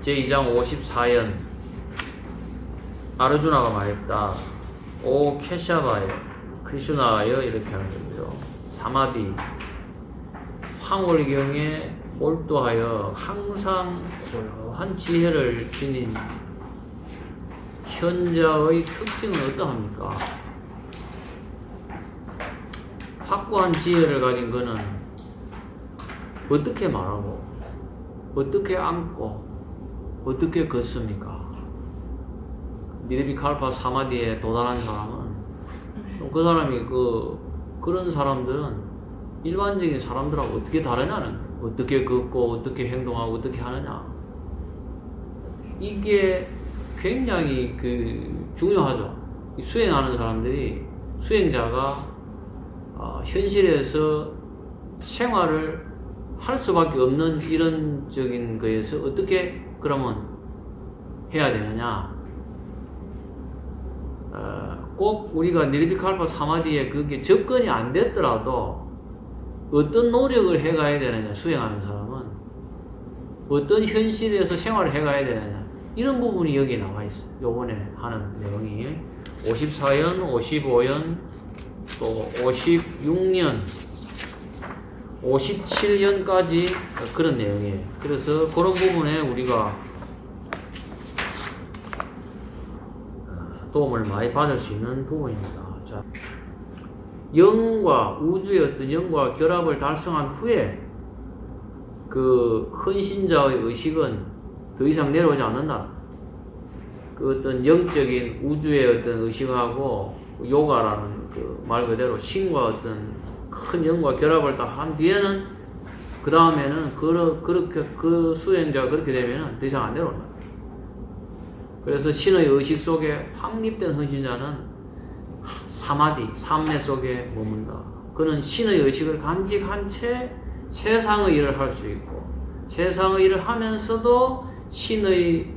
제2장 54연 아르주나가 말했다. 오 케샤바에 크리슈나여 이렇게 하는 거죠. 사마디 황홀경에 몰두하여 항상 고요한 지혜를 지닌 현자의 특징은 어떠합니까? 확고한 지혜를 가진 그는 어떻게 말하고 어떻게 안고 어떻게 걷습니까? 니르비칼파 사마디에 도달한 사람은 그 사람이 그런 사람들은 일반적인 사람들하고 어떻게 다르냐는 거예요. 어떻게 걷고 어떻게 행동하고 어떻게 하느냐, 이게 굉장히 중요하죠. 수행하는 사람들이 수행자가 현실에서 생활을 할 수밖에 없는 이런적인 거에서 어떻게 그러면 해야 되느냐, 꼭 우리가 니르비칼파 사마디에 그게 접근이 안 됐더라도 어떤 노력을 해가야 되느냐, 수행하는 사람은 어떤 현실에서 생활을 해가야 되느냐, 이런 부분이 여기에 나와 있어요. 요번에 하는 내용이 54연, 55연, 또 56년, 57년까지 그런 내용이에요. 그래서 그런 부분에 우리가 도움을 많이 받을 수 있는 부분입니다. 자, 영과 우주의 어떤 영과 결합을 달성한 후에 그 헌신자의 의식은 더 이상 내려오지 않는다. 그 어떤 영적인 우주의 어떤 의식하고 요가라는 그 말 그대로 신과 어떤 큰 영과 결합을 다 한 뒤에는 그 다음에는 그렇게 그 수행자가 그렇게 되면은 더 이상 안 내려온다. 그래서 신의 의식 속에 확립된 헌신자는 사마디, 삼매 속에 머문다. 그는 신의 의식을 간직한 채 세상의 일을 할 수 있고, 세상의 일을 하면서도 신의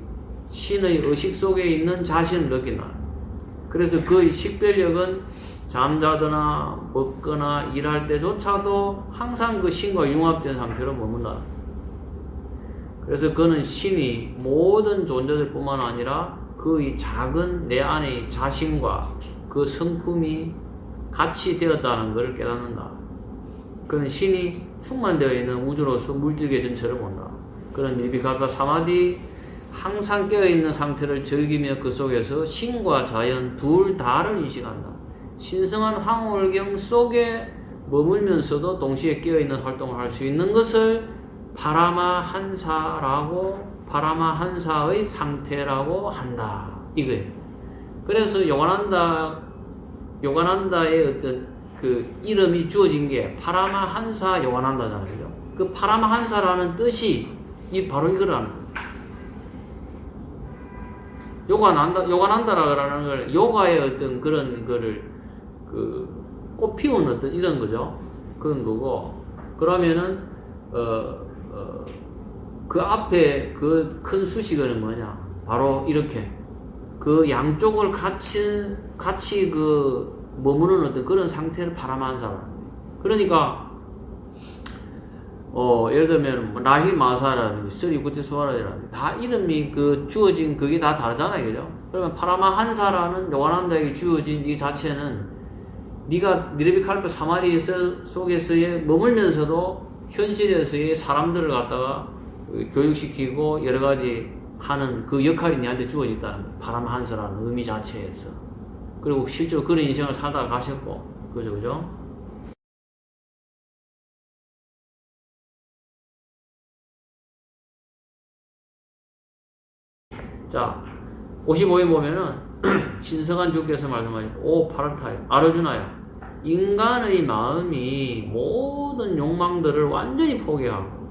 의식 속에 있는 자신을 느낀다. 그래서 그의 식별력은 잠자거나 먹거나 일할 때조차도 항상 그 신과 융합된 상태로 머문다. 그래서 그는 신이 모든 존재들 뿐만 아니라 그의 작은 내 안의 자신과 그 성품이 같이 되었다는 것을 깨닫는다. 그는 신이 충만되어 있는 우주로서 물질계 전체를 본다. 그는 니르비칼파 사마디, 항상 깨어있는 상태를 즐기며 그 속에서 신과 자연 둘 다를 인식한다. 신성한 황홀경 속에 머물면서도 동시에 깨어있는 활동을 할 수 있는 것을 파라마한사의 상태라고 한다. 이거예요. 그래서 요가난다의 어떤 그 이름이 주어진 게 파라마한사 요가난다잖아요. 그 파라마한사라는 뜻이 바로 이거라는 거예요. 요가난다라는 걸 요가의 어떤 그런 거를 꽃피운 어떤 이런 거죠. 그런 거고, 그러면은 그 앞에 그 큰 수식어는 뭐냐? 바로 이렇게 그 양쪽을 같이 머무는 어떤 그런 상태를 파라만사라. 그러니까 예를 들면 라히 마사라든지 스리구티스와라라든지 다 이름이 주어진 그게 다 다르잖아요, 그죠? 그러면 파라마한사라는 요가난다에게 주어진 이 자체는 네가 니르비칼파 사마디 속에서의 머물면서도 현실에서의 사람들을 갖다가 교육시키고 여러 가지 하는 그 역할이 네한테 주어졌다는 거예요. 파라마한사라는 의미 자체에서. 그리고 실제로 그런 인생을 살다가 가셨고, 그죠? 자, 55에 보면은 신성한 주께서 말씀하시고, 오 파란타야, 아르주나야, 인간의 마음이 모든 욕망들을 완전히 포기하고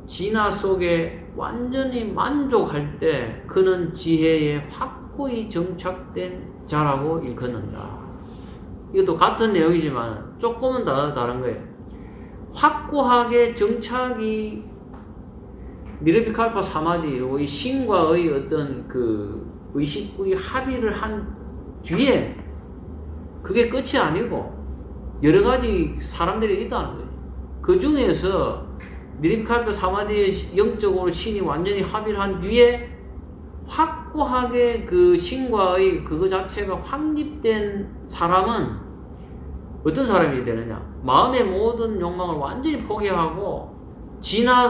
진화 속에 완전히 만족할 때 그는 지혜에 확고히 정착된 자라고 일컫는다. 이것도 같은 내용이지만 조금은 다른 거예요. 확고하게 정착이 니르비칼파 사마디, 신과의 어떤 그 의식의 합의를 한 뒤에 그게 끝이 아니고 여러 가지 사람들이 있다는 거예요. 그 중에서 니르비칼파 사마디에 영적으로 신이 완전히 합의를 한 뒤에 확고하게 그 신과의 그거 자체가 확립된 사람은 어떤 사람이 되느냐? 마음의 모든 욕망을 완전히 포기하고 진화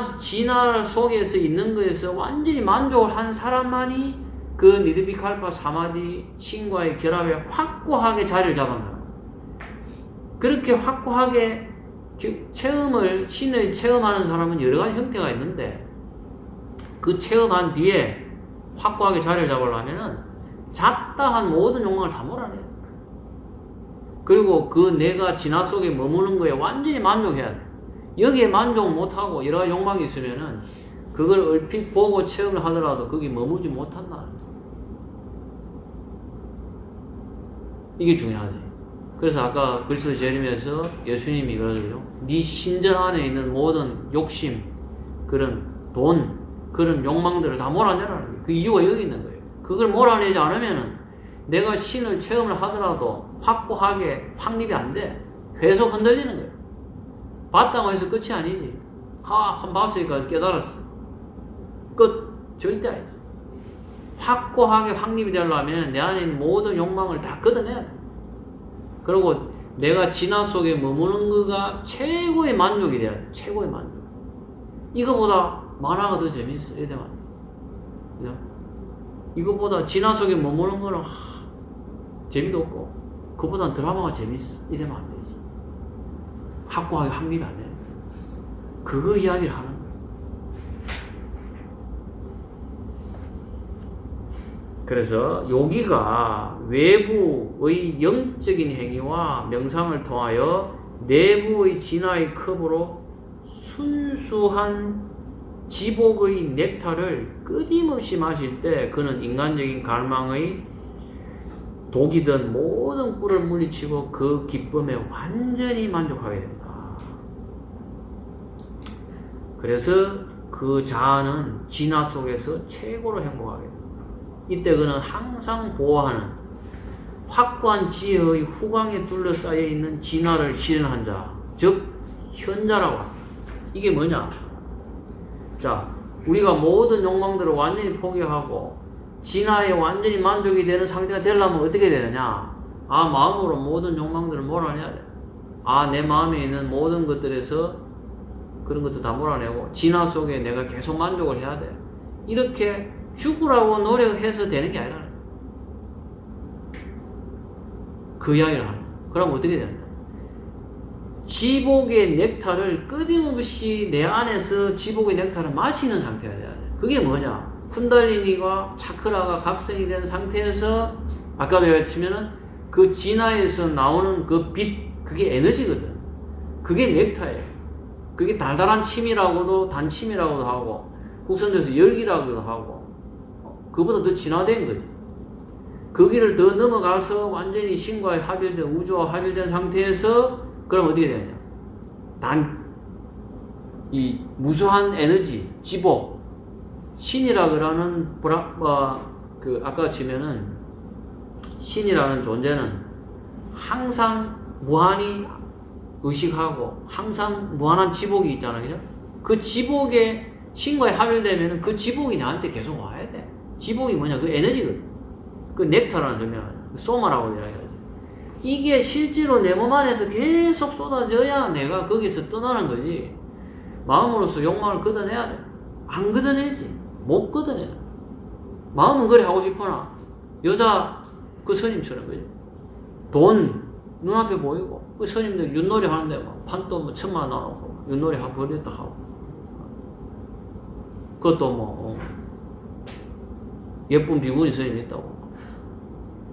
속에서 있는 것에서 완전히 만족을 한 사람만이 그 니르비칼파 사마디 신과의 결합에 확고하게 자리를 잡아요. 그렇게 확고하게 신을 체험하는 사람은 여러 가지 형태가 있는데 그 체험한 뒤에 확고하게 자리를 잡으려면은 잡다한 모든 욕망을 다 몰아내요. 그리고 그 내가 진화 속에 머무는 거에 완전히 만족해야 돼. 여기에 만족 못하고 여러 가지 욕망이 있으면은 그걸 얼핏 보고 체험을 하더라도 거기 머무지 못한다. 이게 중요하지. 그래서 아까 그리스도 재림에서 예수님이 그러죠. 네 신전 안에 있는 모든 욕심, 그런 돈, 그런 욕망들을 다 몰아내라는 거예요. 그 이유가 여기 있는 거예요. 그걸 몰아내지 않으면은 내가 신을 체험을 하더라도 확고하게 확립이 안 돼. 계속 흔들리는 거예요. 봤다고 해서 끝이 아니지. 한 봤으니까 깨달았어. 끝. 절대 아니지. 확고하게 확립이 되려면 내 안에 있는 모든 욕망을 다 걷어내야 돼. 그리고 내가 진화 속에 머무는 거가 최고의 만족이 돼야 돼. 최고의 만족. 이거보다 만화가 더 재밌어. 이래면 안 돼. 이거보다 진화 속에 머무는 거는 재미도 없고 그보다 드라마가 재밌어. 이래면 안 되지. 확고하게 확립이 안 돼. 그거 이야기를 하는 거야. 그래서 여기가 외부의 영적인 행위와 명상을 통하여 내부의 진화의 컵으로 순수한 지복의 넥타를 끊임없이 마실 때 그는 인간적인 갈망의 독이든 모든 꿀을 물리치고 그 기쁨에 완전히 만족하게 된다. 그래서 그 자아는 진화 속에서 최고로 행복하게 된다. 이때 그는 항상 보호하는 확고한 지혜의 후광에 둘러싸여 있는 진화를 실현한 자, 즉 현자라고 합니다. 이게 뭐냐? 자, 우리가 모든 욕망들을 완전히 포기하고 진화에 완전히 만족이 되는 상태가 되려면 어떻게 되느냐? 마음으로 모든 욕망들을 몰아내야 돼. 내 마음에 있는 모든 것들에서 그런 것도 다 몰아내고 진화 속에 내가 계속 만족을 해야 돼. 이렇게 죽으라고 노력해서 되는 게 아니라 그 이야기를 하는 거야. 그럼 어떻게 되느냐? 지복의 넥타를 끊임없이 내 안에서 지복의 넥타를 마시는 상태가 돼야 돼. 그게 뭐냐? 쿤달리니가 차크라가 각성이 된 상태에서 아까 내가 치면은 그 진화에서 나오는 그 빛, 그게 에너지거든. 그게 넥타예요. 그게 달달한 침이라고도 단침이라고도 하고 국선에서 열기라고도 하고 그보다 더 진화된 거지. 거기를 더 넘어가서 완전히 신과 합일된 우주와 합일된 상태에서 그럼 어떻게 되느냐? 이 무수한 에너지, 지복, 신이라 그러는 아까 치면은 신이라는 존재는 항상 무한히 의식하고 항상 무한한 지복이 있잖아요, 그죠? 그 지복에 신과에 합일되면은 그 지복이 나한테 계속 와야 돼. 지복이 뭐냐? 그 에너지거든. 그 넥타라는 설명을 소마라고 이야기하죠. 이게 실제로 내 몸 안에서 계속 쏟아져야 내가 거기서 떠나는 거지. 마음으로서 욕망을 걷어내야 돼. 안 걷어내지. 못 걷어내. 마음은 그래 하고 싶으나 여자 그 스님처럼 그죠? 돈 눈앞에 보이고 그 스님들 윷놀이 하는데 막 판도 뭐 1,000만 나오고 윷놀이 하고 버렸다 하고 그것도 예쁜 비구니 스님이 있다고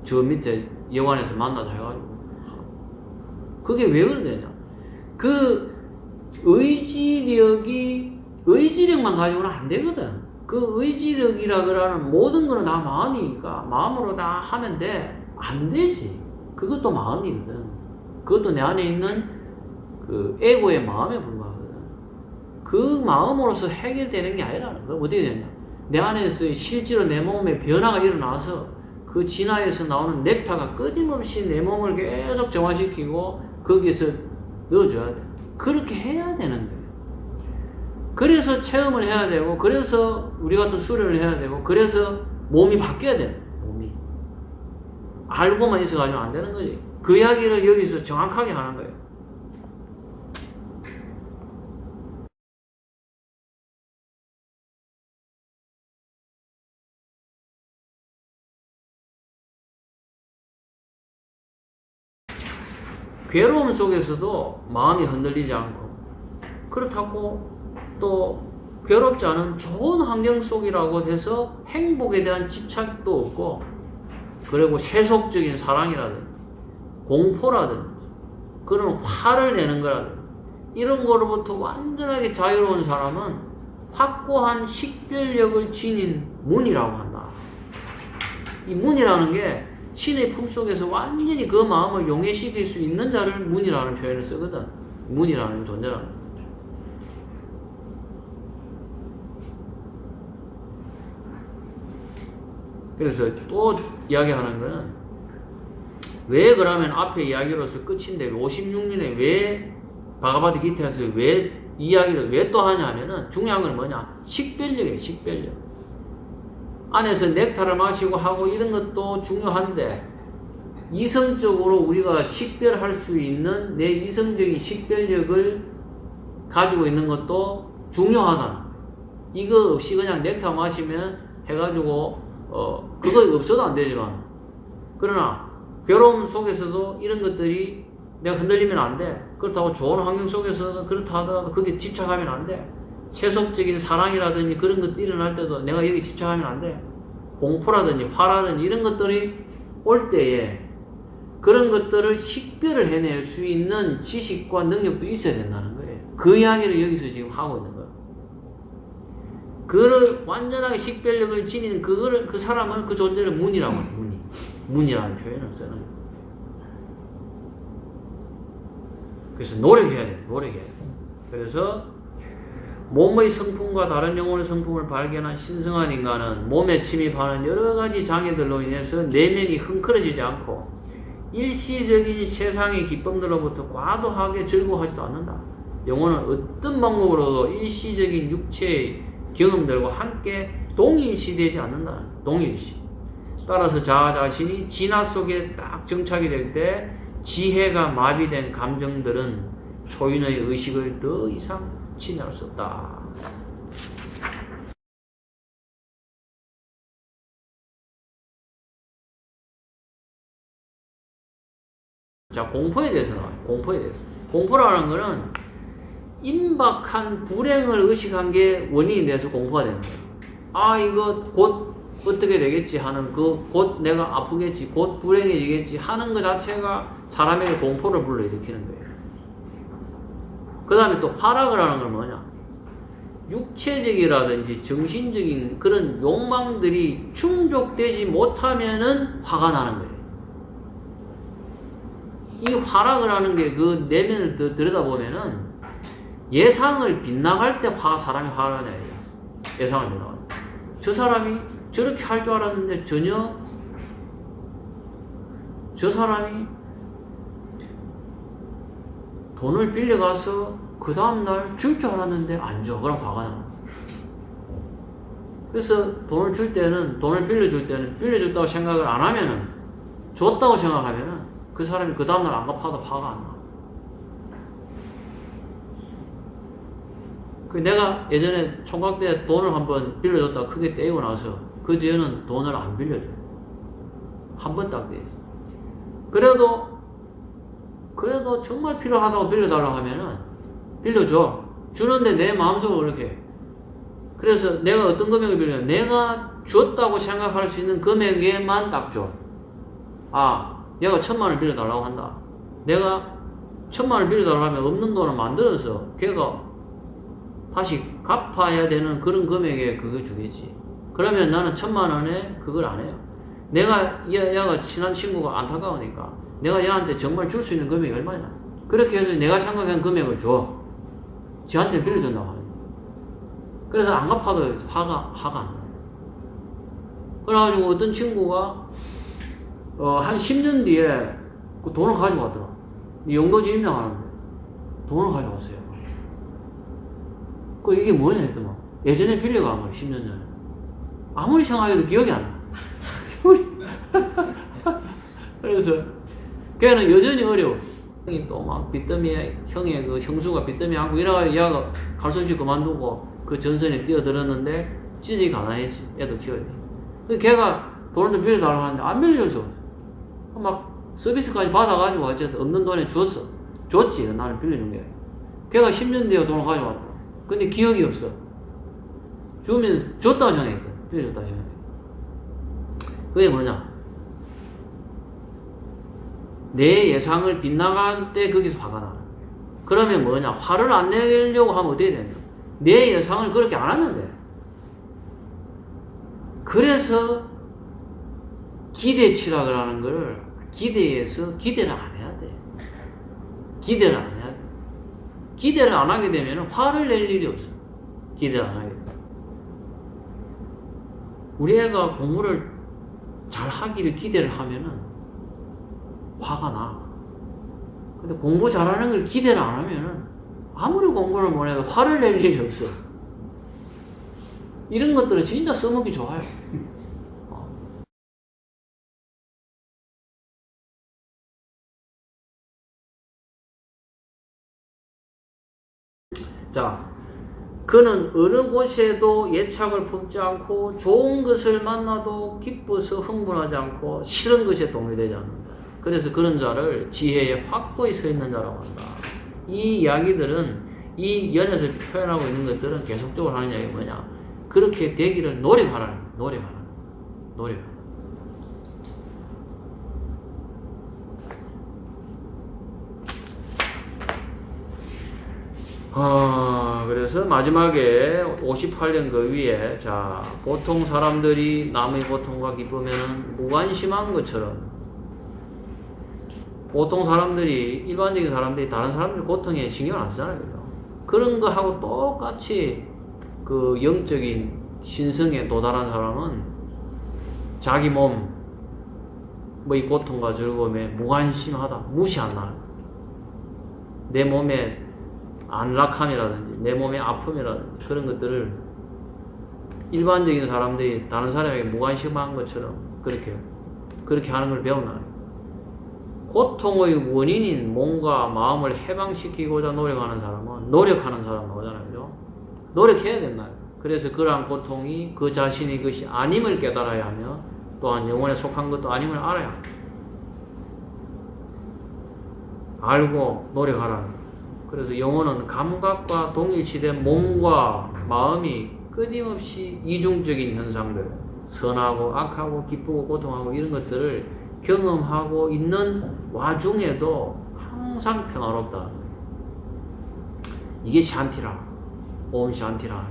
저 밑에 여관에서 만나자 해가지고 그게 왜 그러냐? 그 의지력만 가지고는 안 되거든. 그 의지력이라 그러는 모든 거는 다 마음이니까 마음으로 다 하면 돼. 안 되지. 그것도 마음이거든. 그것도 내 안에 있는 그 에고의 마음에 불과하거든. 그 마음으로서 해결되는 게 아니라는 거. 어떻게 되냐? 내 안에서 실제로 내 몸에 변화가 일어나서 그 진화에서 나오는 넥타가 끊임없이 내 몸을 계속 정화시키고 거기에서 넣어줘야 돼. 그렇게 해야 되는 거예요. 그래서 체험을 해야 되고, 그래서 우리 같은 수련을 해야 되고, 그래서 몸이 바뀌어야 돼. 몸이. 알고만 있어가지고 안 되는 거지. 그 이야기를 여기서 정확하게 하는 거예요. 괴로움 속에서도 마음이 흔들리지 않고, 그렇다고 또 괴롭지 않은 좋은 환경 속이라고 해서 행복에 대한 집착도 없고, 그리고 세속적인 사랑이라든지 공포라든지 그런 화를 내는 거라든지 이런 거로부터 완전하게 자유로운 사람은 확고한 식별력을 지닌 문이라고 한다. 이 문이라는 게 신의 품속에서 완전히 그 마음을 용해시킬 수 있는 자를 문이라는 표현을 쓰거든. 문이라는 존재라는. 그래서 또 이야기하는 거는, 왜 그러면 앞에 이야기로서 끝인데 56년에 왜 바가바드 기타에서 왜 이야기를 왜 또 하냐 하면은, 중요한 건 뭐냐? 식별력이에요. 식별력. 안에서 넥타를 마시고 하고 이런 것도 중요한데, 이성적으로 우리가 식별할 수 있는 내 이성적인 식별력을 가지고 있는 것도 중요하다. 이거 없이 그냥 넥타 마시면 해가지고 그거 없어도 안 되지만, 그러나 괴로움 속에서도 이런 것들이 내가 흔들리면 안 돼. 그렇다고 좋은 환경 속에서는 그렇다 하더라도 거기에 집착하면 안 돼. 세속적인 사랑이라든지 그런 것들이 일어날 때도 내가 여기 집착하면 안 돼. 공포라든지 화라든지 이런 것들이 올 때에 그런 것들을 식별을 해낼 수 있는 지식과 능력도 있어야 된다는 거예요. 그 이야기를 여기서 지금 하고 있는 거예요. 그를 완전하게 식별력을 지닌 그 사람은 그 존재를 문이라고 해요. 문이라는 표현을 쓰는 거예요. 그래서 노력해야 돼. 노력해야 돼. 그래서 몸의 성품과 다른 영혼의 성품을 발견한 신성한 인간은 몸에 침입하는 여러 가지 장애들로 인해서 내면이 흥크러지지 않고 일시적인 세상의 기쁨들로부터 과도하게 즐거워하지도 않는다. 영혼은 어떤 방법으로도 일시적인 육체의 경험들과 함께 동일시되지 않는다. 동일시. 따라서 자아 자신이 진화 속에 딱 정착이 될 때 지혜가 마비된 감정들은 초인의 의식을 더 이상 침해할 수 없다. 자, 공포에 대해서 나와요. 공포에 대해서. 공포라는 거는 임박한 불행을 의식한 게 원인이 돼서 공포가 되는 거예요. 아, 이거 곧 어떻게 되겠지 하는 곧 내가 아프겠지, 곧 불행해지겠지 하는 것 자체가 사람에게 공포를 불러일으키는 거예요. 그 다음에 또 화락을 하는 건 뭐냐? 육체적이라든지 정신적인 그런 욕망들이 충족되지 못하면은 화가 나는 거예요. 이 화락을 하는 게 그 내면을 들여다보면은 예상을 빗나갈 때 사람이 화가 나요. 예상을 빗나갈 때. 저 사람이 저렇게 할 줄 알았는데 전혀 저 사람이 돈을 빌려가서 그 다음날 줄 줄 알았는데 안 줘. 그럼 화가 나. 그래서 돈을 빌려줄 때는 빌려줬다고 생각을 안 하면은, 줬다고 생각하면은 그 사람이 그 다음날 안 갚아도 화가 안 나. 내가 예전에 총각 때 돈을 한번 빌려줬다가 크게 떼이고 나서 그 뒤에는 돈을 안 빌려줘요. 한 번 딱 떼있어. 그래도 정말 필요하다고 빌려달라고 하면은 빌려줘. 주는데 내 마음속으로 그렇게 해. 그래서 내가 어떤 금액을 빌려줘? 내가 줬다고 생각할 수 있는 금액에만 딱 줘. 아, 얘가 1,000,000원을 빌려달라고 한다. 내가 1,000,000원을 빌려달라고 하면 없는 돈을 만들어서 걔가 다시 갚아야 되는 그런 금액에 그걸 주겠지. 그러면 나는 1,000,000원에 그걸 안 해요. 얘가 친한 친구가 안타까우니까 내가 얘한테 정말 줄 수 있는 금액이 얼마냐? 그렇게 해서 내가 생각한 금액을 줘. 지한테 빌려준다고 하는. 그래서 안 갚아도 화가 안 나요. 그래가지고 어떤 친구가 한 10년 뒤에 그 돈을 가지고 왔더라. 영도지 임명하는데 돈을 가지고 왔어요. 그 이게 뭐냐 했더만 예전에 빌려간 거야 10년 전에. 아무리 생각해도 기억이 안 나. 그래서 걔는 여전히 어려워. 형이 또 막 빚더미에 형의 그 형수가 빚더미 안고 이래가지고 얘가 갈 수 없이 그만두고 그 전선에 뛰어들었는데 진짜 가난했지. 애도 키워야 돼. 걔가 돈을 좀 빌려달라고 하는데 안 빌려줘. 막 서비스까지 받아가지고 어쨌든 없는 돈에 줬어. 줬지. 나는 빌려준 게. 걔가 10년 뒤에 돈을 가져왔다. 근데 기억이 없어. 주면 줬다고 생각했거든. 빌려줬다고 생각했거든. 그게 뭐냐? 내 예상을 빗나갈 때 거기서 화가 나. 그러면 뭐냐? 화를 안 내려고 하면 어떻게 되냐? 내 예상을 그렇게 안 하면 돼. 그래서 기대치라 하는 걸 기대해서 기대를 안 해야 돼. 기대를 안 해야 돼. 기대를 안 하게 되면 화를 낼 일이 없어. 기대를 안 하게 돼. 우리 애가 공부를 잘 하기를 기대를 하면은 화가 나. 근데 공부 잘하는 걸 기대를 안 하면은 아무리 공부를 못해도 화를 낼 일이 없어. 이런 것들은 진짜 써먹기 좋아요. 자, 그는 어느 곳에도 예착을 품지 않고 좋은 것을 만나도 기뻐서 흥분하지 않고 싫은 것에 동요되지 않는다. 그래서 그런 자를 지혜에 확고히 서 있는 자라고 한다. 이 이야기들은 이 연에서 표현하고 있는 것들은 계속적으로 하는 이야기가 뭐냐? 그렇게 되기를 노력하라는 거야. 노력하라. 그래서 마지막에 58년 그 위에, 자, 보통 사람들이 남의 고통과 기쁘면은 무관심한 것처럼, 보통 사람들이, 일반적인 사람들이 다른 사람들 고통에 신경 안 쓰잖아요. 그죠? 그런 거 하고 똑같이 그 영적인 신성에 도달한 사람은 자기 몸, 뭐이 고통과 즐거움에 무관심하다, 무시한다. 내 몸에 안락함이라든지 내 몸의 아픔이라든지 그런 것들을 일반적인 사람들이 다른 사람에게 무관심한 것처럼 그렇게 하는 걸 배운다. 고통의 원인인 몸과 마음을 해방시키고자 노력하는 사람은 노력하는 사람 나오잖아요. 그죠? 노력해야 된다. 그래서 그러한 고통이 그 자신이 그것이 아님을 깨달아야 하며 또한 영혼에 속한 것도 아님을 알아야 합니다. 알고 노력하라는. 그래서 영혼은 감각과 동일시된 몸과 마음이 끊임없이 이중적인 현상들, 선하고 악하고 기쁘고 고통하고 이런 것들을 경험하고 있는 와중에도 항상 평화롭다. 이게 샨티라. 옴 샨티라.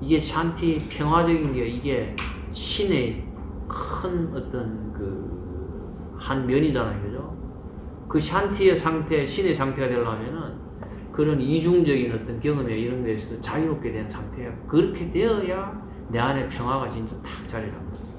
이게 샨티, 평화적인 게 이게 신의 큰 어떤 한 면이잖아요. 그죠? 그 샨티의 상태, 신의 상태가 되려면은 그런 이중적인 어떤 경험에 이런 데서 자유롭게 된 상태야. 그렇게 되어야 내 안에 평화가 진짜 탁 자리 잡는다.